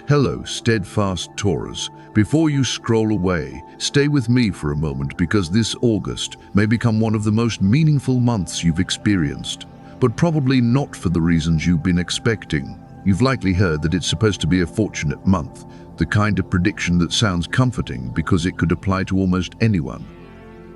Hello, steadfast Taurus. Before you scroll away, stay with me for a moment because this August may become one of the most meaningful months you've experienced, but probably not for the reasons you've been expecting. You've likely heard that it's supposed to be a fortunate month, the kind of prediction that sounds comforting because it could apply to almost anyone.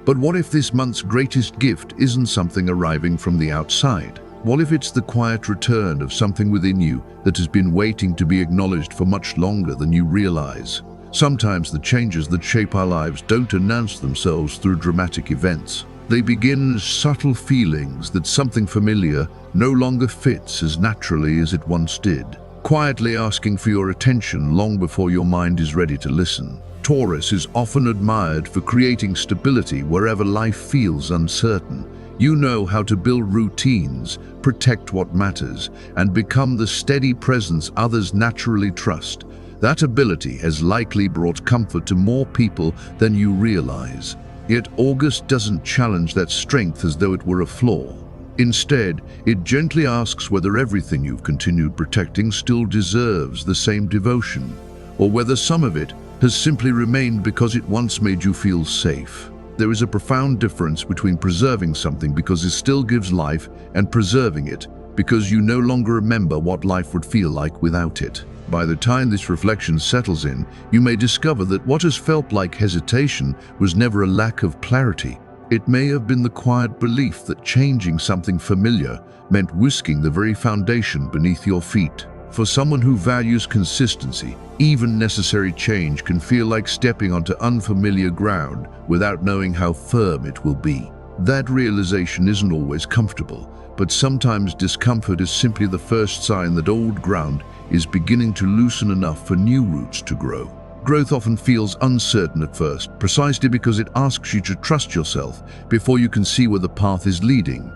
But what if this month's greatest gift isn't something arriving from the outside? What if it's the quiet return of something within you that has been waiting to be acknowledged for much longer than you realize? Sometimes the changes that shape our lives don't announce themselves through dramatic events. They begin as subtle feelings that something familiar no longer fits as naturally as it once did, quietly asking for your attention long before your mind is ready to listen. Taurus is often admired for creating stability wherever life feels uncertain. You know how to build routines, protect what matters, and become the steady presence others naturally trust. That ability has likely brought comfort to more people than you realize. Yet August doesn't challenge that strength as though it were a flaw. Instead, it gently asks whether everything you've continued protecting still deserves the same devotion, or whether some of it has simply remained because it once made you feel safe. There is a profound difference between preserving something because it still gives life and preserving it because you no longer remember what life would feel like without it. By the time this reflection settles in, you may discover that what has felt like hesitation was never a lack of clarity. It may have been the quiet belief that changing something familiar meant whisking the very foundation beneath your feet. For someone who values consistency, even necessary change can feel like stepping onto unfamiliar ground without knowing how firm it will be. That realization isn't always comfortable, but sometimes discomfort is simply the first sign that old ground is beginning to loosen enough for new roots to grow. Growth often feels uncertain at first, precisely because it asks you to trust yourself before you can see where the path is leading.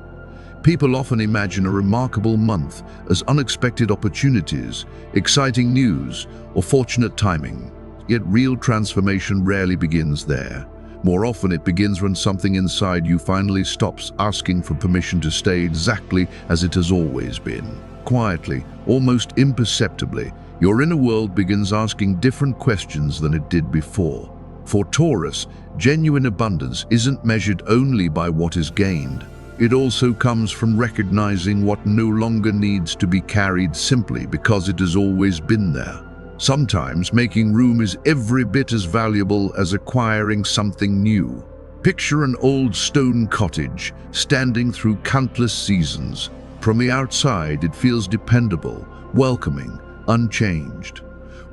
People often imagine a remarkable month as unexpected opportunities, exciting news, or fortunate timing. Yet real transformation rarely begins there. More often it begins when something inside you finally stops asking for permission to stay exactly as it has always been. Quietly, almost imperceptibly, your inner world begins asking different questions than it did before. For Taurus, genuine abundance isn't measured only by what is gained. It also comes from recognizing what no longer needs to be carried simply because it has always been there. Sometimes making room is every bit as valuable as acquiring something new. Picture an old stone cottage standing through countless seasons. From the outside, it feels dependable, welcoming, unchanged.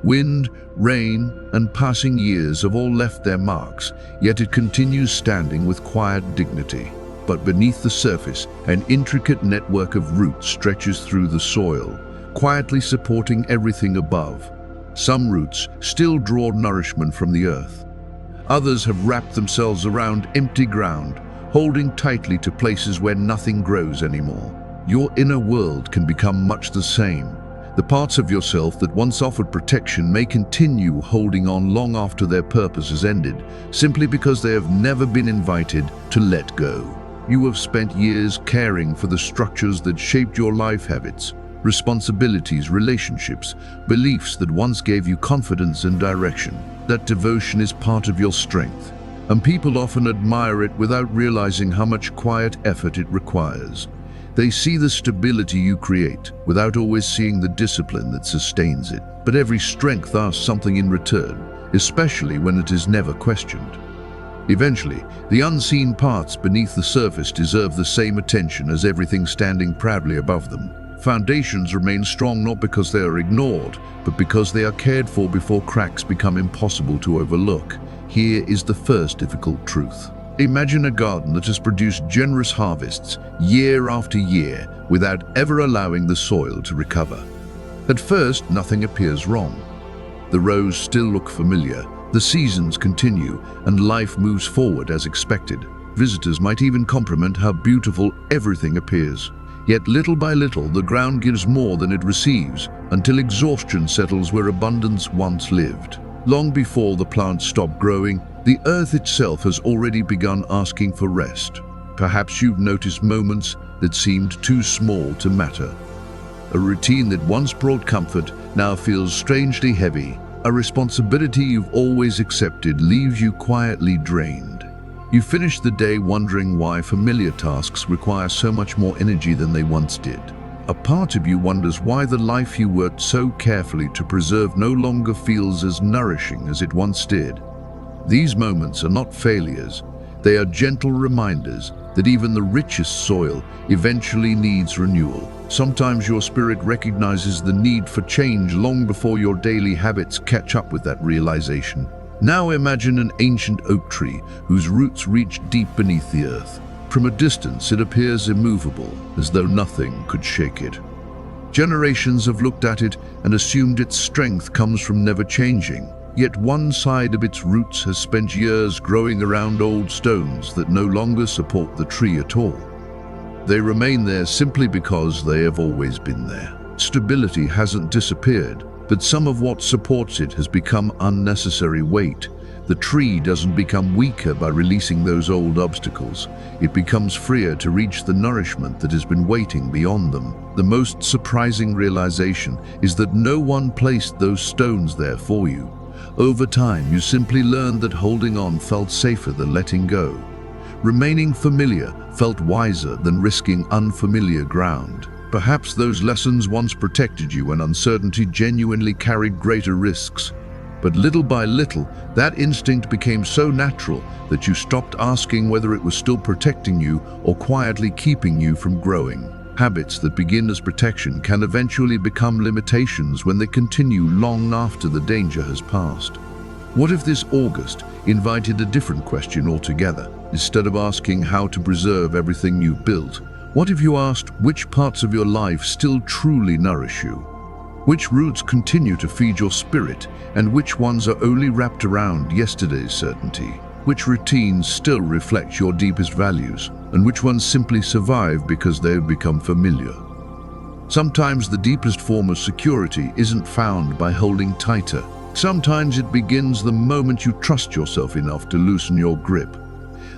Wind, rain, and passing years have all left their marks, yet it continues standing with quiet dignity. But beneath the surface, an intricate network of roots stretches through the soil, quietly supporting everything above. Some roots still draw nourishment from the earth. Others have wrapped themselves around empty ground, holding tightly to places where nothing grows anymore. Your inner world can become much the same. The parts of yourself that once offered protection may continue holding on long after their purpose has ended, simply because they have never been invited to let go. You have spent years caring for the structures that shaped your life habits, responsibilities, relationships, beliefs that once gave you confidence and direction. That devotion is part of your strength, and people often admire it without realizing how much quiet effort it requires. They see the stability you create without always seeing the discipline that sustains it. But every strength asks something in return, especially when it is never questioned. Eventually, the unseen parts beneath the surface deserve the same attention as everything standing proudly above them. Foundations remain strong not because they are ignored, but because they are cared for before cracks become impossible to overlook. Here is the first difficult truth. Imagine a garden that has produced generous harvests year after year without ever allowing the soil to recover. At first, nothing appears wrong. The rows still look familiar, the seasons continue, and life moves forward as expected. Visitors might even compliment how beautiful everything appears. Yet little by little, the ground gives more than it receives, until exhaustion settles where abundance once lived. Long before the plants stop growing, the earth itself has already begun asking for rest. Perhaps you've noticed moments that seemed too small to matter. A routine that once brought comfort now feels strangely heavy. A responsibility you've always accepted leaves you quietly drained. You finish the day wondering why familiar tasks require so much more energy than they once did. A part of you wonders why the life you worked so carefully to preserve no longer feels as nourishing as it once did. These moments are not failures. They are gentle reminders that even the richest soil eventually needs renewal. Sometimes your spirit recognizes the need for change long before your daily habits catch up with that realization. Now imagine an ancient oak tree whose roots reach deep beneath the earth. From a distance, it appears immovable, as though nothing could shake it. Generations have looked at it and assumed its strength comes from never changing. Yet one side of its roots has spent years growing around old stones that no longer support the tree at all. They remain there simply because they have always been there. Stability hasn't disappeared, but some of what supports it has become unnecessary weight. The tree doesn't become weaker by releasing those old obstacles. It becomes freer to reach the nourishment that has been waiting beyond them. The most surprising realization is that no one placed those stones there for you. Over time, you simply learned that holding on felt safer than letting go. Remaining familiar felt wiser than risking unfamiliar ground. Perhaps those lessons once protected you when uncertainty genuinely carried greater risks. But little by little, that instinct became so natural that you stopped asking whether it was still protecting you or quietly keeping you from growing. Habits that begin as protection can eventually become limitations when they continue long after the danger has passed. What if this August invited a different question altogether? Instead of asking how to preserve everything you've built, what if you asked which parts of your life still truly nourish you? Which roots continue to feed your spirit, and which ones are only wrapped around yesterday's certainty? Which routines still reflect your deepest values, and which ones simply survive because they have become familiar? Sometimes the deepest form of security isn't found by holding tighter. Sometimes it begins the moment you trust yourself enough to loosen your grip.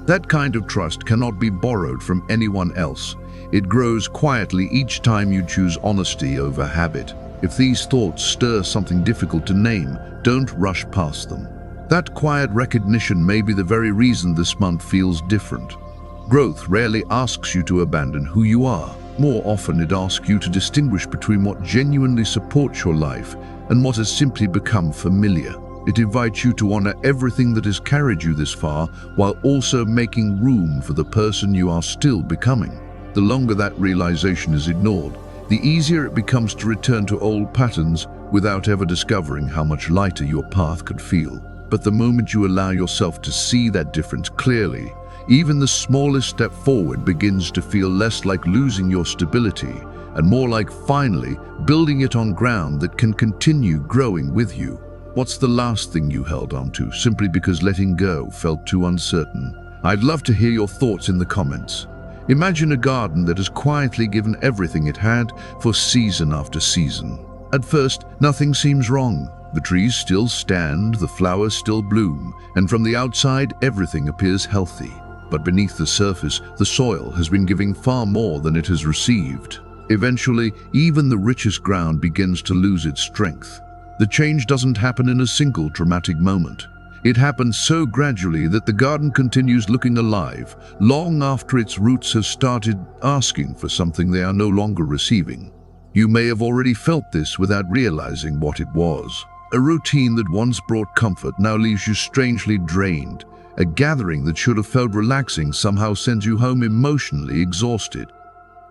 That kind of trust cannot be borrowed from anyone else. It grows quietly each time you choose honesty over habit. If these thoughts stir something difficult to name, don't rush past them. That quiet recognition may be the very reason this month feels different. Growth rarely asks you to abandon who you are. More often it asks you to distinguish between what genuinely supports your life and what has simply become familiar. It invites you to honor everything that has carried you this far while also making room for the person you are still becoming. The longer that realization is ignored, the easier it becomes to return to old patterns without ever discovering how much lighter your path could feel. But the moment you allow yourself to see that difference clearly, even the smallest step forward begins to feel less like losing your stability and more like finally building it on ground that can continue growing with you. What's the last thing you held on to simply because letting go felt too uncertain? I'd love to hear your thoughts in the comments. Imagine a garden that has quietly given everything it had for season after season. At first, nothing seems wrong. The trees still stand, the flowers still bloom, and from the outside, everything appears healthy. But beneath the surface, the soil has been giving far more than it has received. Eventually, even the richest ground begins to lose its strength. The change doesn't happen in a single dramatic moment. It happens so gradually that the garden continues looking alive, long after its roots have started asking for something they are no longer receiving. You may have already felt this without realizing what it was. A routine that once brought comfort now leaves you strangely drained. A gathering that should have felt relaxing somehow sends you home emotionally exhausted.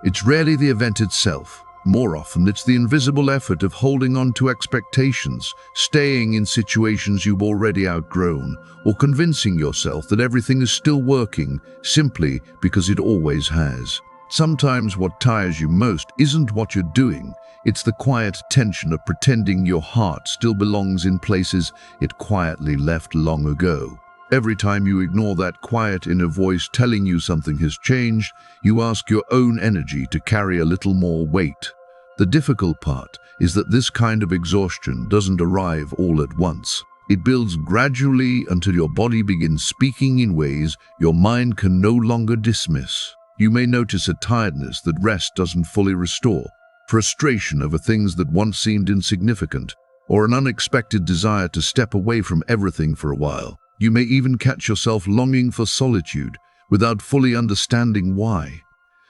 It's rarely the event itself. More often, it's the invisible effort of holding on to expectations, staying in situations you've already outgrown, or convincing yourself that everything is still working simply because it always has. Sometimes what tires you most isn't what you're doing, it's the quiet tension of pretending your heart still belongs in places it quietly left long ago. Every time you ignore that quiet inner voice telling you something has changed, you ask your own energy to carry a little more weight. The difficult part is that this kind of exhaustion doesn't arrive all at once. It builds gradually until your body begins speaking in ways your mind can no longer dismiss. You may notice a tiredness that rest doesn't fully restore. frustration over things that once seemed insignificant, or an unexpected desire to step away from everything for a while. You may even catch yourself longing for solitude without fully understanding why.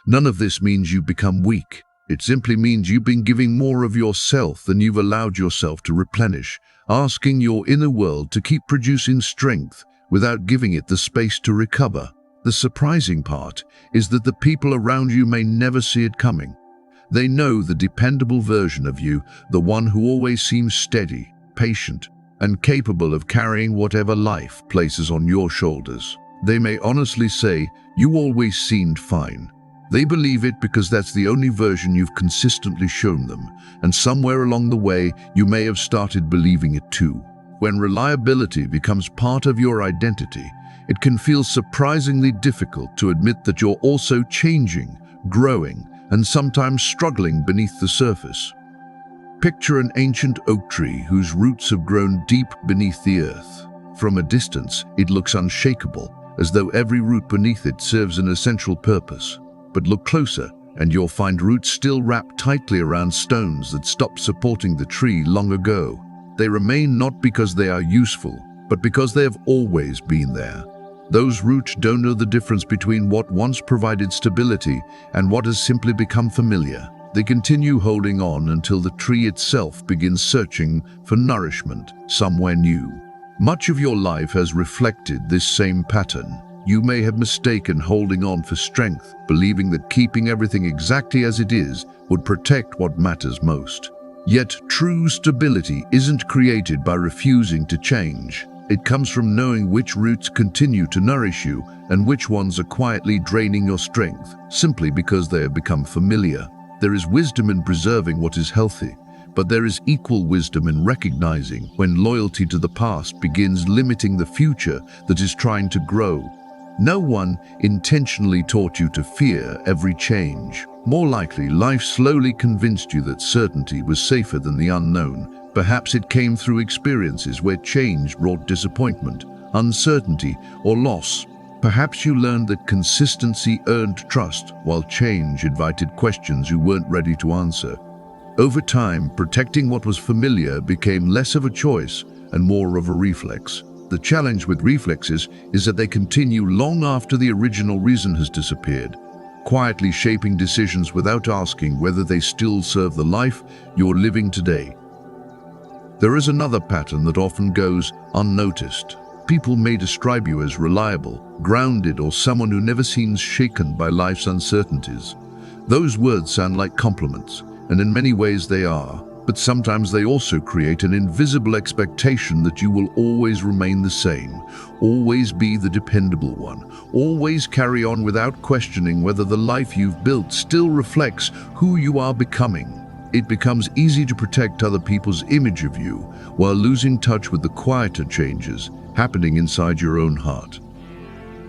None of this means you become weak. It simply means you've been giving more of yourself than you've allowed yourself to replenish, asking your inner world to keep producing strength without giving it the space to recover. The surprising part is that the people around you may never see it coming. They know the dependable version of you, the one who always seems steady, patient, and capable of carrying whatever life places on your shoulders. They may honestly say, "You always seemed fine." They believe it because that's the only version you've consistently shown them, and somewhere along the way, you may have started believing it too. When reliability becomes part of your identity, it can feel surprisingly difficult to admit that you're also changing, growing, and sometimes struggling beneath the surface. Picture an ancient oak tree whose roots have grown deep beneath the earth. From a distance, it looks unshakable, as though every root beneath it serves an essential purpose. But look closer, and you'll find roots still wrapped tightly around stones that stopped supporting the tree long ago. They remain not because they are useful, but because they have always been there. Those roots don't know the difference between what once provided stability and what has simply become familiar. They continue holding on until the tree itself begins searching for nourishment somewhere new. Much of your life has reflected this same pattern. You may have mistaken holding on for strength, believing that keeping everything exactly as it is would protect what matters most. Yet true stability isn't created by refusing to change. It comes from knowing which roots continue to nourish you and which ones are quietly draining your strength, simply because they have become familiar. There is wisdom in preserving what is healthy, but there is equal wisdom in recognizing when loyalty to the past begins limiting the future that is trying to grow. No one intentionally taught you to fear every change. More likely, life slowly convinced you that certainty was safer than the unknown. Perhaps it came through experiences where change brought disappointment, uncertainty, or loss. Perhaps you learned that consistency earned trust, while change invited questions you weren't ready to answer. Over time, protecting what was familiar became less of a choice and more of a reflex. The challenge with reflexes is that they continue long after the original reason has disappeared, quietly shaping decisions without asking whether they still serve the life you're living today. There is another pattern that often goes unnoticed. People may describe you as reliable, grounded, or someone who never seems shaken by life's uncertainties. Those words sound like compliments, and in many ways they are, but sometimes they also create an invisible expectation that you will always remain the same, always be the dependable one, always carry on without questioning whether the life you've built still reflects who you are becoming. It becomes easy to protect other people's image of you while losing touch with the quieter changes happening inside your own heart.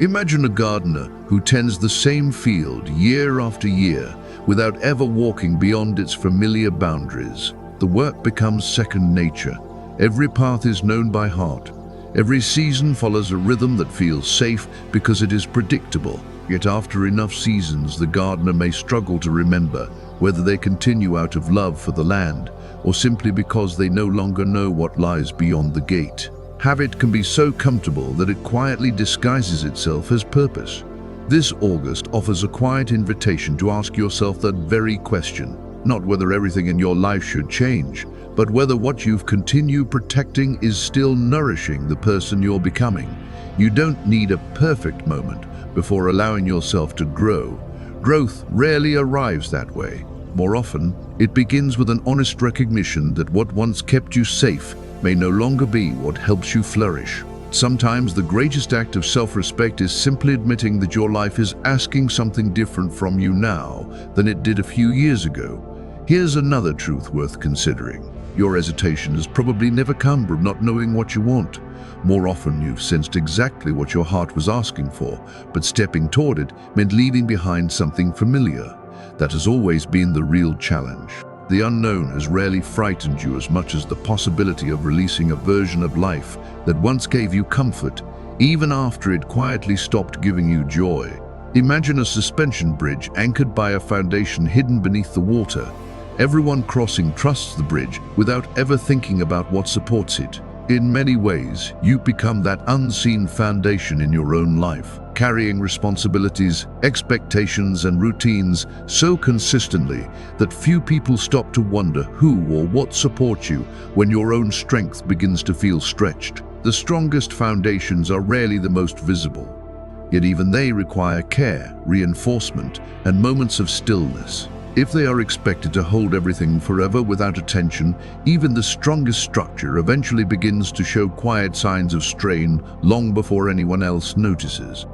Imagine a gardener who tends the same field year after year without ever walking beyond its familiar boundaries. The work becomes second nature. Every path is known by heart. Every season follows a rhythm that feels safe because it is predictable. Yet after enough seasons, the gardener may struggle to remember whether they continue out of love for the land or simply because they no longer know what lies beyond the gate. Habit can be so comfortable that it quietly disguises itself as purpose. This August offers a quiet invitation to ask yourself that very question, not whether everything in your life should change, but whether what you've continued protecting is still nourishing the person you're becoming. You don't need a perfect moment before allowing yourself to grow. Growth rarely arrives that way. More often, it begins with an honest recognition that what once kept you safe may no longer be what helps you flourish. Sometimes the greatest act of self-respect is simply admitting that your life is asking something different from you now than it did a few years ago. Here's another truth worth considering. Your hesitation has probably never come from not knowing what you want. More often, you've sensed exactly what your heart was asking for, but stepping toward it meant leaving behind something familiar. That has always been the real challenge. The unknown has rarely frightened you as much as the possibility of releasing a version of life that once gave you comfort, even after it quietly stopped giving you joy. Imagine a suspension bridge anchored by a foundation hidden beneath the water. Everyone crossing trusts the bridge without ever thinking about what supports it. In many ways, you become that unseen foundation in your own life, carrying responsibilities, expectations, and routines so consistently that few people stop to wonder who or what supports you when your own strength begins to feel stretched. The strongest foundations are rarely the most visible, yet even they require care, reinforcement, and moments of stillness. If they are expected to hold everything forever without attention, even the strongest structure eventually begins to show quiet signs of strain long before anyone else notices.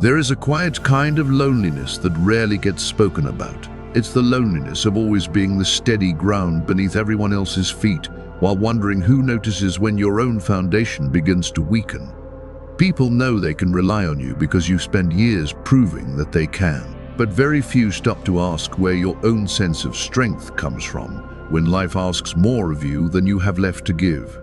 There is a quiet kind of loneliness that rarely gets spoken about. It's the loneliness of always being the steady ground beneath everyone else's feet, while wondering who notices when your own foundation begins to weaken. People know they can rely on you because you spend years proving that they can. But very few stop to ask where your own sense of strength comes from when life asks more of you than you have left to give.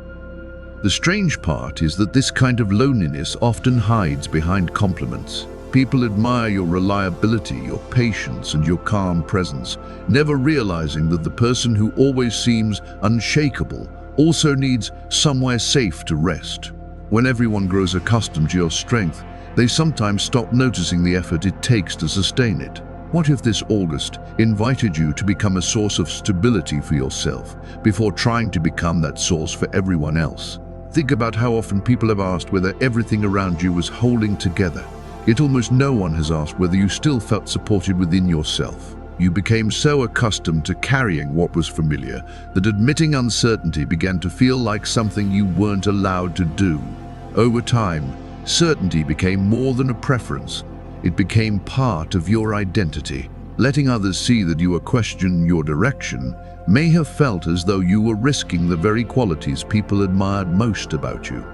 The strange part is that this kind of loneliness often hides behind compliments. People admire your reliability, your patience, and your calm presence, never realizing that the person who always seems unshakable also needs somewhere safe to rest. When everyone grows accustomed to your strength, they sometimes stop noticing the effort it takes to sustain it. What if this August invited you to become a source of stability for yourself before trying to become that source for everyone else? Think about how often people have asked whether everything around you was holding together. Yet almost no one has asked whether you still felt supported within yourself. You became so accustomed to carrying what was familiar that admitting uncertainty began to feel like something you weren't allowed to do. Over time, certainty became more than a preference. It became part of your identity. Letting others see that you were questioning your direction may have felt as though you were risking the very qualities people admired most about you.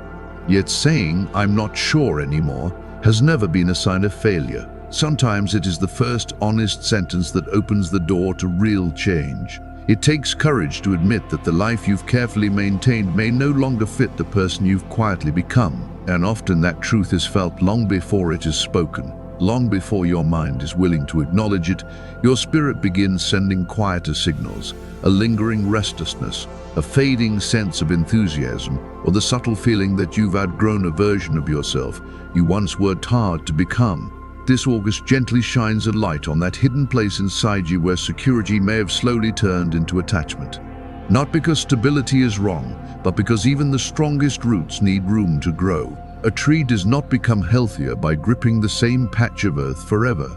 Yet saying, "I'm not sure anymore," has never been a sign of failure. Sometimes it is the first honest sentence that opens the door to real change. It takes courage to admit that the life you've carefully maintained may no longer fit the person you've quietly become. And often that truth is felt long before it is spoken. Long before your mind is willing to acknowledge it, your spirit begins sending quieter signals, a lingering restlessness, a fading sense of enthusiasm, or the subtle feeling that you've outgrown a version of yourself you once worked hard to become. This August gently shines a light on that hidden place inside you where security may have slowly turned into attachment. Not because stability is wrong, but because even the strongest roots need room to grow. A tree does not become healthier by gripping the same patch of earth forever.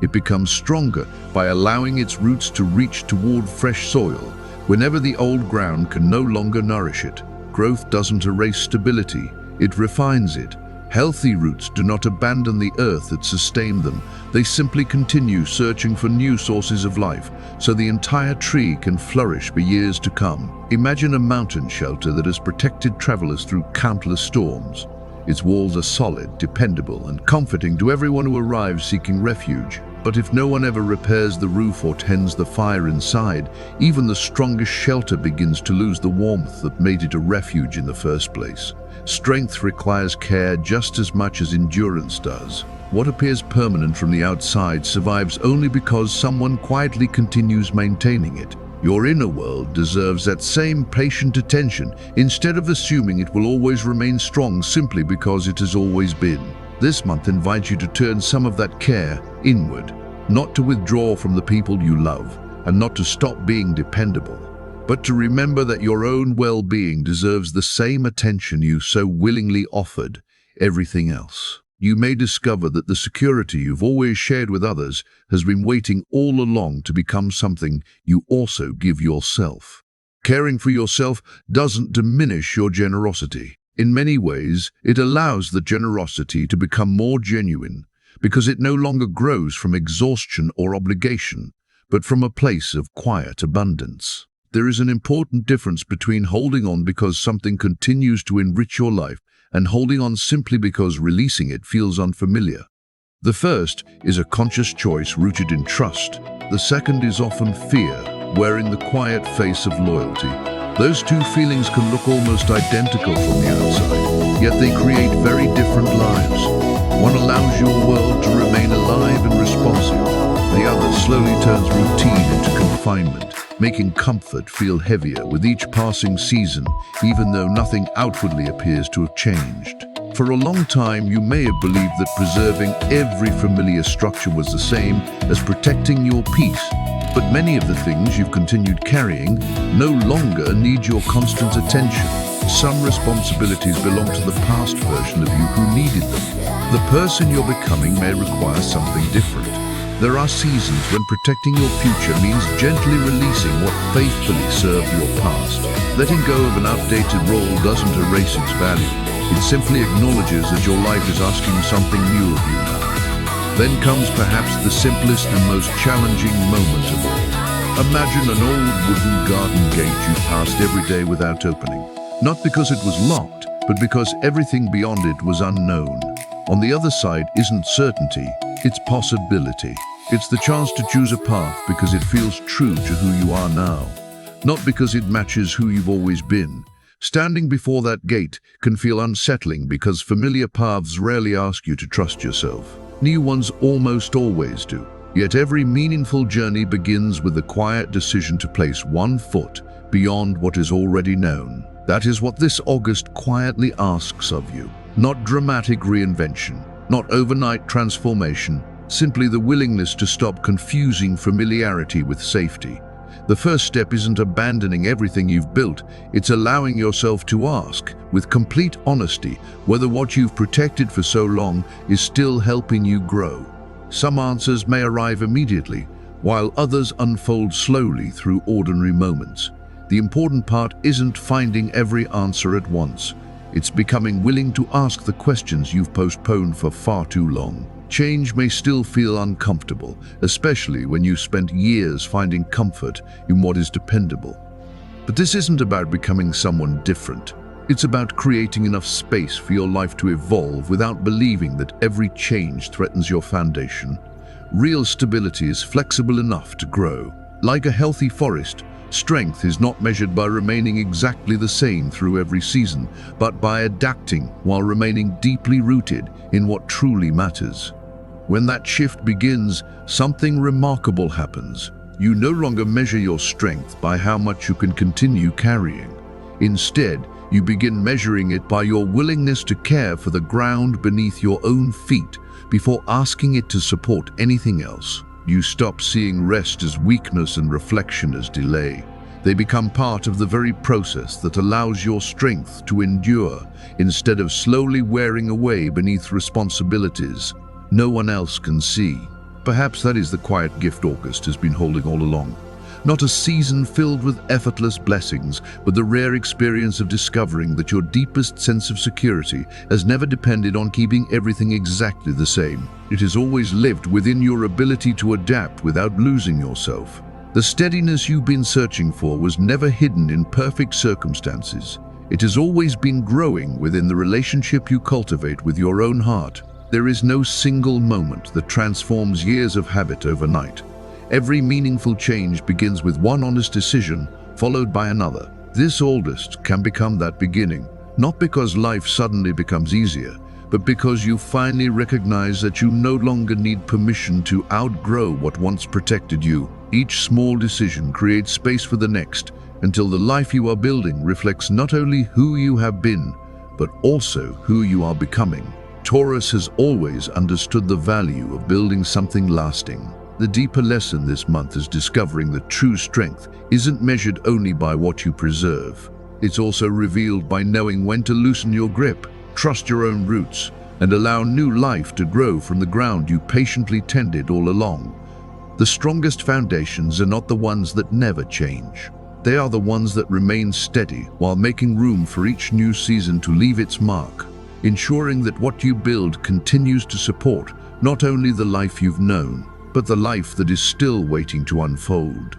It becomes stronger by allowing its roots to reach toward fresh soil whenever the old ground can no longer nourish it. Growth doesn't erase stability, it refines it. Healthy roots do not abandon the earth that sustained them. They simply continue searching for new sources of life, so the entire tree can flourish for years to come. Imagine a mountain shelter that has protected travelers through countless storms. Its walls are solid, dependable, and comforting to everyone who arrives seeking refuge. But if no one ever repairs the roof or tends the fire inside, even the strongest shelter begins to lose the warmth that made it a refuge in the first place. Strength requires care just as much as endurance does. What appears permanent from the outside survives only because someone quietly continues maintaining it. Your inner world deserves that same patient attention, instead of assuming it will always remain strong simply because it has always been. This month invites you to turn some of that care inward, not to withdraw from the people you love, and not to stop being dependable, but to remember that your own well-being deserves the same attention you so willingly offered everything else. You may discover that the security you've always shared with others has been waiting all along to become something you also give yourself. Caring for yourself doesn't diminish your generosity. In many ways, it allows the generosity to become more genuine, because it no longer grows from exhaustion or obligation, but from a place of quiet abundance. There is an important difference between holding on because something continues to enrich your life and holding on simply because releasing it feels unfamiliar. The first is a conscious choice rooted in trust. The second is often fear, wearing the quiet face of loyalty. Those two feelings can look almost identical from the outside, yet they create very different lives. One allows your world to remain alive and responsive. The other slowly turns routine into confinement, making comfort feel heavier with each passing season, even though nothing outwardly appears to have changed. For a long time, you may have believed that preserving every familiar structure was the same as protecting your peace. But many of the things you've continued carrying no longer need your constant attention. Some responsibilities belong to the past version of you who needed them. The person you're becoming may require something different. There are seasons when protecting your future means gently releasing what faithfully served your past. Letting go of an outdated role doesn't erase its value. It simply acknowledges that your life is asking something new of you now. Then comes perhaps the simplest and most challenging moment of all. Imagine an old wooden garden gate you passed every day without opening. Not because it was locked, but because everything beyond it was unknown. On the other side isn't certainty, it's possibility. It's the chance to choose a path because it feels true to who you are now, not because it matches who you've always been. Standing before that gate can feel unsettling because familiar paths rarely ask you to trust yourself. New ones almost always do. Yet every meaningful journey begins with the quiet decision to place one foot beyond what is already known. That is what this August quietly asks of you. Not dramatic reinvention, not overnight transformation, simply the willingness to stop confusing familiarity with safety. The first step isn't abandoning everything you've built, it's allowing yourself to ask, with complete honesty, whether what you've protected for so long is still helping you grow. Some answers may arrive immediately, while others unfold slowly through ordinary moments. The important part isn't finding every answer at once. It's becoming willing to ask the questions you've postponed for far too long. Change may still feel uncomfortable, especially when you spent years finding comfort in what is dependable. But this isn't about becoming someone different. It's about creating enough space for your life to evolve without believing that every change threatens your foundation. Real stability is flexible enough to grow. Like a healthy forest, strength is not measured by remaining exactly the same through every season, but by adapting while remaining deeply rooted in what truly matters. When that shift begins, something remarkable happens. You no longer measure your strength by how much you can continue carrying. Instead, you begin measuring it by your willingness to care for the ground beneath your own feet before asking it to support anything else. You stop seeing rest as weakness and reflection as delay. They become part of the very process that allows your strength to endure instead of slowly wearing away beneath responsibilities no one else can see. Perhaps that is the quiet gift August has been holding all along. Not a season filled with effortless blessings, but the rare experience of discovering that your deepest sense of security has never depended on keeping everything exactly the same. It has always lived within your ability to adapt without losing yourself. The steadiness you've been searching for was never hidden in perfect circumstances. It has always been growing within the relationship you cultivate with your own heart. There is no single moment that transforms years of habit overnight. Every meaningful change begins with one honest decision, followed by another. This August can become that beginning, not because life suddenly becomes easier, but because you finally recognize that you no longer need permission to outgrow what once protected you. Each small decision creates space for the next, until the life you are building reflects not only who you have been, but also who you are becoming. Taurus has always understood the value of building something lasting. The deeper lesson this month is discovering that true strength isn't measured only by what you preserve. It's also revealed by knowing when to loosen your grip, trust your own roots, and allow new life to grow from the ground you patiently tended all along. The strongest foundations are not the ones that never change. They are the ones that remain steady while making room for each new season to leave its mark, ensuring that what you build continues to support not only the life you've known, but the life that is still waiting to unfold.